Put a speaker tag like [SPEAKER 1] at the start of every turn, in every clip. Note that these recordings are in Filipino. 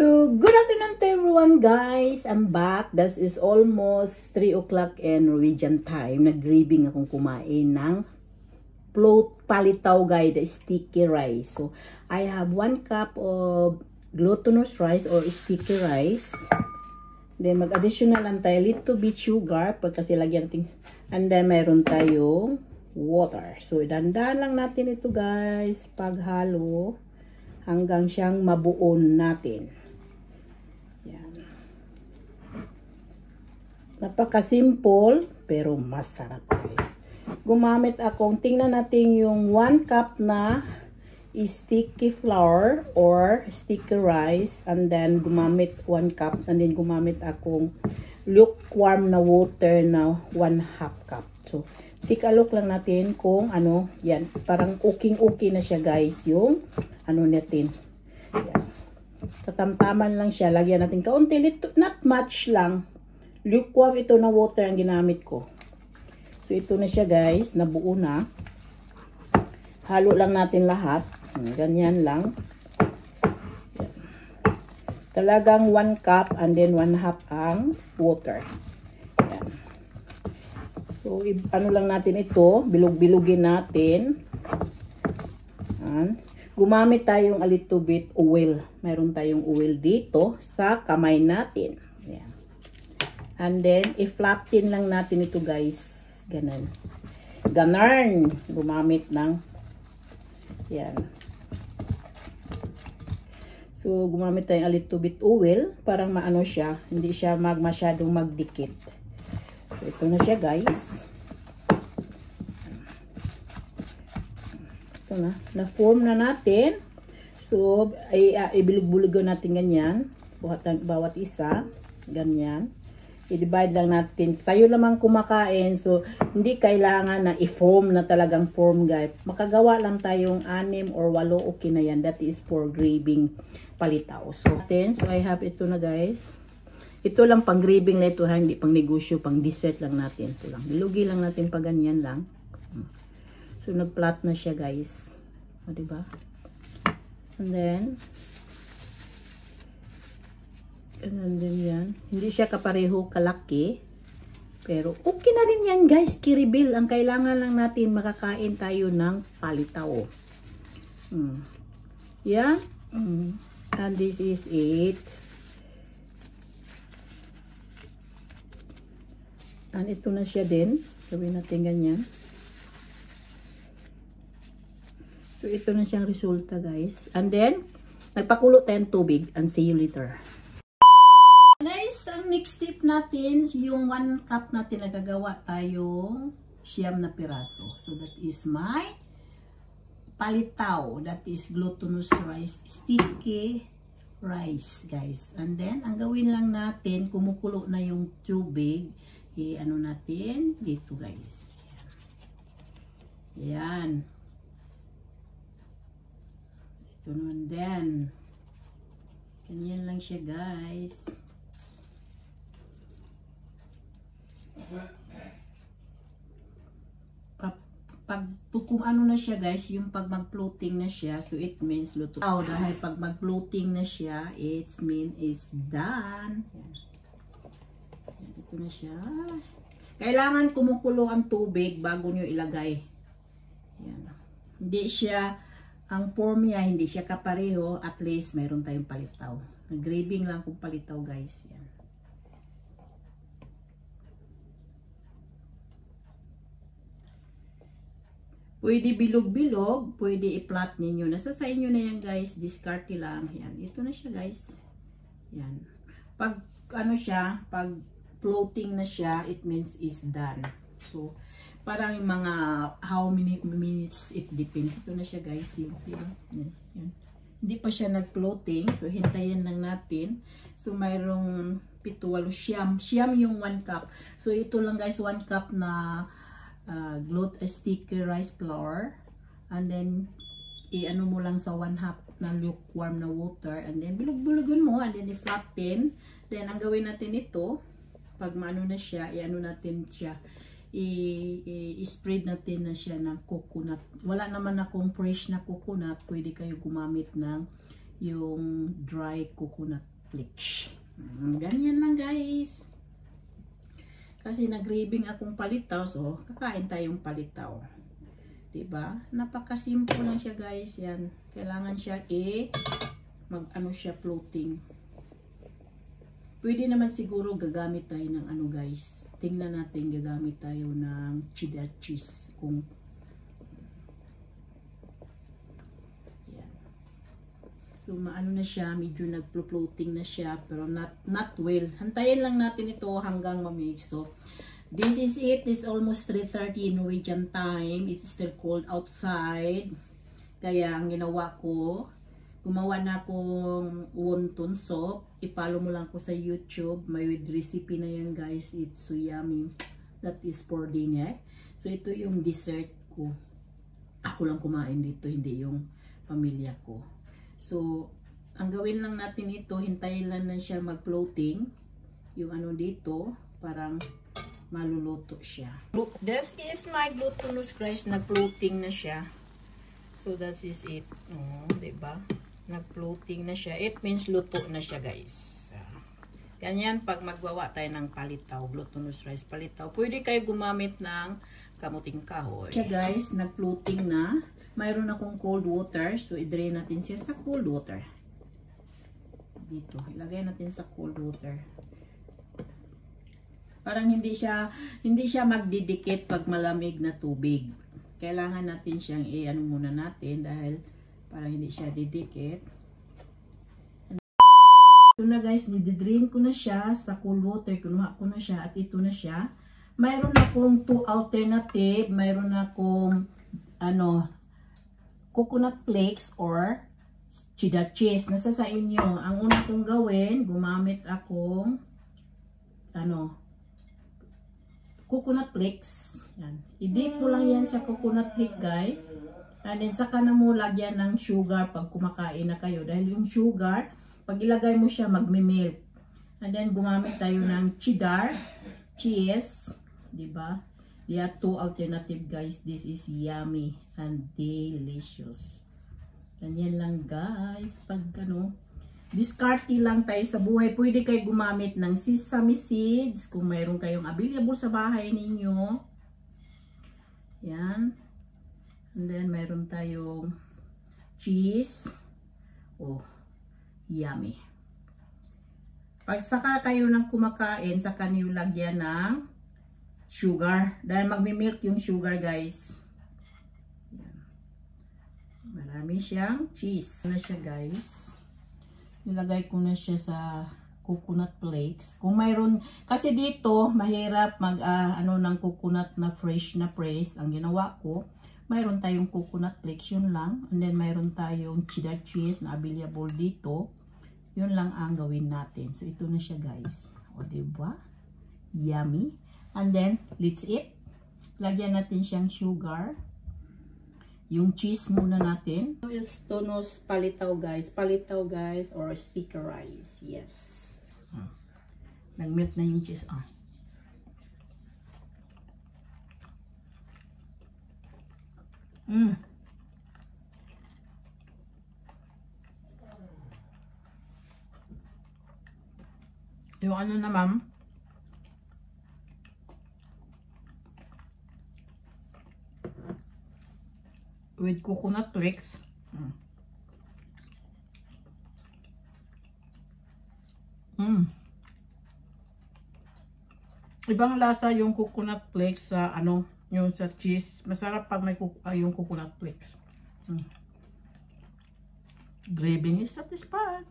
[SPEAKER 1] So, good afternoon to everyone guys. I'm back. This is almost 3 o'clock in Norwegian time. Nag-grieving akong kumain ng palitaw guys, the sticky rice. So, I have 1 cup of glutinous rice or sticky rice. Then, mag-additional lang tayo little bit sugar kasi lagyan natin. And then, mayroon tayong water. So, dandan lang natin ito guys paghalo hanggang siyang mabuon natin. Yan. Napaka-simple pero masarap guys. Gumamit akong, tingnan natin yung 1 cup na sticky flour or sticky rice, and then gumamit 1 cup, and then gumamit akong lukewarm na water na 1/2 cup. So, tikalok lang natin kung ano, yan, parang okay na siya guys, yung ano natin. Yan. Tatamtaman lang siya, lagyan natin kaunti, not much lang. Lukewarm ito na water ang ginamit ko. So, ito na siya guys, nabuo na. Halo lang natin lahat. Ganyan lang. Yan. Talagang 1 cup and then 1/2 ang water. Yan. So, ano lang natin ito, bilog-bilugin natin. Yan. Gumamit tayong a little bit oil. Mayroon tayong oil dito sa kamay natin. Yan. And then, i-flatten lang natin ito guys. Ganun. Ganarn. Gumamit ng yan. So, gumamit tayong a little bit oil. Parang maano siya. Hindi siya masyadong magdikit. So, ito na siya guys. Ito na. Na-form na natin. So, ibilog-bulogan natin ganyan. Bawat isa. Ganyan. I-divide lang natin. Tayo lamang kumakain. So, hindi kailangan na i-form na talagang form guys. Makagawa lang tayong 6 or 8. Okay na yan. That is for graving palitaw. So, I have ito na guys. Ito lang pang graving na ito ha. Hindi pang negosyo. Pang dessert lang natin. Ito lang. Bilugi lang natin pa ganyan lang. So, nag-flat na siya guys. O, diba? And then, ganun din yan. Hindi siya kapareho kalaki. Pero, okay na rin yan guys. Kiribil. Ang kailangan lang natin, makakain tayo ng palitaw. Yan. And this is it. And ito na siya din. Gawin natin ganyan. So, ito na siyang resulta, guys. And then, nagpakulo tayong tubig. And see you later. Guys, ang next step natin, yung 1 cup natin nagagawa tayong 9 na piraso. So, that is my palitaw. That is glutinous rice. Sticky rice, guys. And then, ang gawin lang natin, kumukulo na yung tubig. Ano natin? Dito, guys. Yan. Ito naman din. Ganyan lang siya guys. Kung ano na siya guys, yung pag mag-floating na siya, so it means luto. Dahil pag mag-floating na siya, it means it's done. Yan. Yan, ito na siya. Kailangan kumukulo ang tubig bago nyo ilagay. Yan. Hindi siya ang form niya, hindi siya kapareho, at least mayroon tayong palitaw. Nag-graving lang kung palitaw guys. Yan. Pwede bilog-bilog, pwede i-plot ninyo. Nasa sa inyo na yan guys, discard lang. Yan, ito na siya guys. Yan. Pag ano siya, pag floating na siya, it means it's done. So, parang mga how many minutes it depends. Ito na siya guys. Yan. Hindi pa siya nag-floating. So, hintayin lang natin. So, mayroong 7-8 siyam. Siyam yung 1 cup. So, ito lang guys, 1 cup na sticky rice flour. And then, i-ano mo lang sa 1/2 na lukewarm na water. And then, bilog-bilogon mo. And then, i-flatten. Then, ang gawin natin ito, pag maano na siya, i-ano natin siya. I-spread natin na siya ng coconut. Wala naman akong fresh na coconut. Pwede kayo gumamit ng yung dry coconut flakes. Ganyan lang guys. Kasi nag-craving akong palitaw, so kakain tayong palitaw. Diba? Napakasimple lang siya guys. Yan. Kailangan siya mag-ano siya floating. Pwede naman siguro gagamit tayo ng ano guys. Tingnan natin, gagamit tayo ng cheddar cheese. Kung yan. So maano na siya, medyo nag-floating na siya, pero not well. Hantayin lang natin ito hanggang ma-mix. So this is it. It's almost 3:30 Norwegian time. It's still cold outside. Kaya ang ginawa ko, gumawa na akong wonton soup. I-follow mo lang ko sa YouTube. May recipe na yan guys. It's so yummy. That is for dinner. So ito yung dessert ko. Ako lang kumain dito, hindi yung pamilya ko. So ang gawin lang natin ito, hintayin lang na siya mag-floating. Yung ano dito, parang maluluto siya. This is my glutinous rice. Nag-floating na siya. So that is it. Diba? Nag-floating na siya. It means luto na siya guys. Ganyan pag magwawa tayo ng palitaw, glutinous rice palitaw. Pwede kayo gumamit ng kamuting kahoy. Siya guys, nag-floating na. Mayroon akong cold water. So i-drain natin siya sa cold water. Dito. Ilagay natin sa cold water. Parang hindi siya magdidikit pag malamig na tubig. Kailangan natin siyang i-ano muna natin dahil parang hindi siya didikit. Ito na guys, nididrain ko na siya sa cold water. Kinuha ko na siya at ito na siya. Mayroon akong 2 alternative. Mayroon akong coconut flakes or cheddar cheese. Nasa sa inyo. Ang una kong gawin, gumamit akong coconut flakes. Yan. I-dip mo lang yan sa coconut flake guys. And then saka na mo lagyan ng sugar pag kumakain na kayo. Dahil yung sugar, pag ilagay mo siya, magme-melt. And then gumamit tayo ng cheddar cheese. Diba? There are 2 alternative guys. This is yummy and delicious. Ganyan lang guys. Pag discarte lang tayo sa buhay. Pwede kayo gumamit ng sesame seeds kung mayroon kayong available sa bahay ninyo. Yan. And then mayroon tayong cheese. Oh, yummy. Pag saka kayo ng kumakain, saka niyo lagyan ng sugar. Dahil magmi-milk yung sugar guys. Yan. Marami siyang cheese. Na siya guys. Nilagay ko na siya sa coconut flakes. Kung mayroon, kasi dito mahirap mag ng coconut na fresh na press. Ang ginawa ko, mayroon tayong coconut flakes, yun lang. And then mayroon tayong cheddar cheese na available dito. Yun lang ang gawin natin. So ito na siya guys. O diba? Yummy. And then let's eat. Lagyan natin siyang sugar. Yung cheese muna natin. Glutinous palitaw guys. Palitaw guys or sticky rice. Yes. Nag-melt na yung cheese. Yung ano naman, with coconut flakes. Ibang lasa yung coconut flakes sa yung sa cheese. Masarap pag may yung coconut flakes. Craving is satisfied.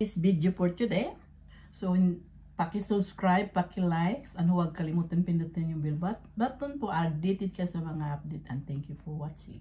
[SPEAKER 1] This video for today. So paki-subscribe, paki-likes, huwag kalimutan pindutin yung bell button po. Updated ka sa mga update and thank you for watching.